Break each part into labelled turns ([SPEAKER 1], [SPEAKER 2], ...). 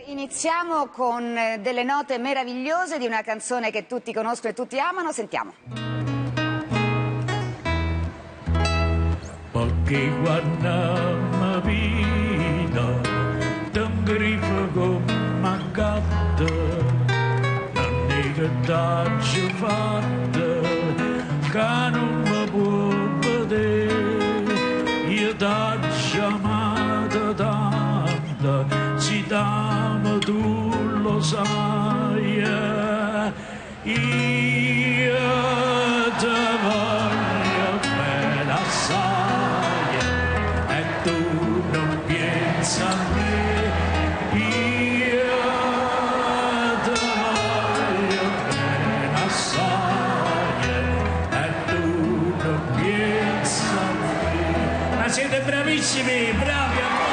[SPEAKER 1] Iniziamo con delle note meravigliose di una canzone che tutti conoscono e tutti amano. Sentiamo.
[SPEAKER 2] Perché quando mi vedo ti grifo come gatto, non è che t'hai fatto che non mi può vedere. Io t'ho amato tanto, ci t'amo, tu lo sai. Io ti voglio bene assai e tu non pensi a me. Io ti voglio bene assai e tu non pensi a me. Ma siete bravissimi, bravi a voi!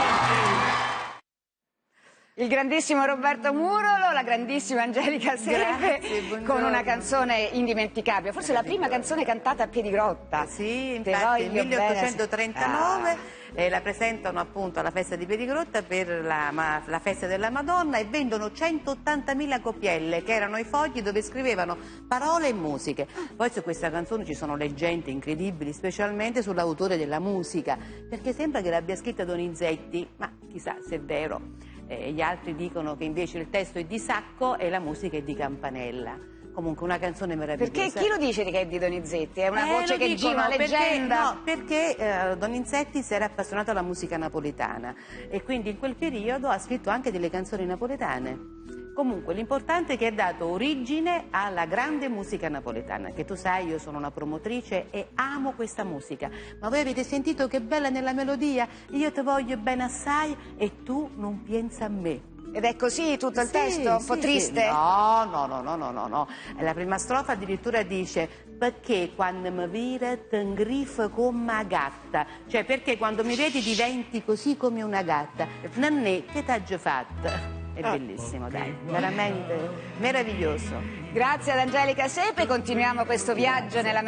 [SPEAKER 1] Il grandissimo Roberto Murolo, la grandissima Angelica Sepe, con una canzone indimenticabile, forse la prima canzone cantata a Piedigrotta.
[SPEAKER 3] Sì,
[SPEAKER 1] Te
[SPEAKER 3] infatti
[SPEAKER 1] voglio
[SPEAKER 3] nel 1839
[SPEAKER 1] bene.
[SPEAKER 3] la presentano appunto alla festa di Piedigrotta per la festa della Madonna e vendono 180.000 copielle, che erano i fogli dove scrivevano parole e musiche. Poi su questa canzone ci sono leggende incredibili, specialmente sull'autore della musica, perché sembra che l'abbia scritta Donizetti, ma chissà se è vero. Gli altri dicono che invece il testo è di Sacco e la musica è di Campanella. Comunque una canzone meravigliosa.
[SPEAKER 1] Perché chi lo dice che è di Donizetti? È una voce che gira, una leggenda?
[SPEAKER 3] Perché Donizetti si era appassionato alla musica napoletana e quindi in quel periodo ha scritto anche delle canzoni napoletane. Comunque l'importante è che ha dato origine alla grande musica napoletana, che tu sai, io sono una promotrice e amo questa musica. Ma voi avete sentito che bella nella melodia? Io ti voglio bene assai e tu non pensi a me.
[SPEAKER 1] Ed è così tutto il testo? Un po' triste?
[SPEAKER 3] Sì. No. La prima strofa addirittura dice: perché quando mi vire ti ingrifo come una gatta. Cioè, perché quando mi vedi diventi così come una gatta. Non è che t'hai fatto. È bellissimo, dai, veramente meraviglioso.
[SPEAKER 1] Grazie ad Angelica Sepe, continuiamo questo viaggio nella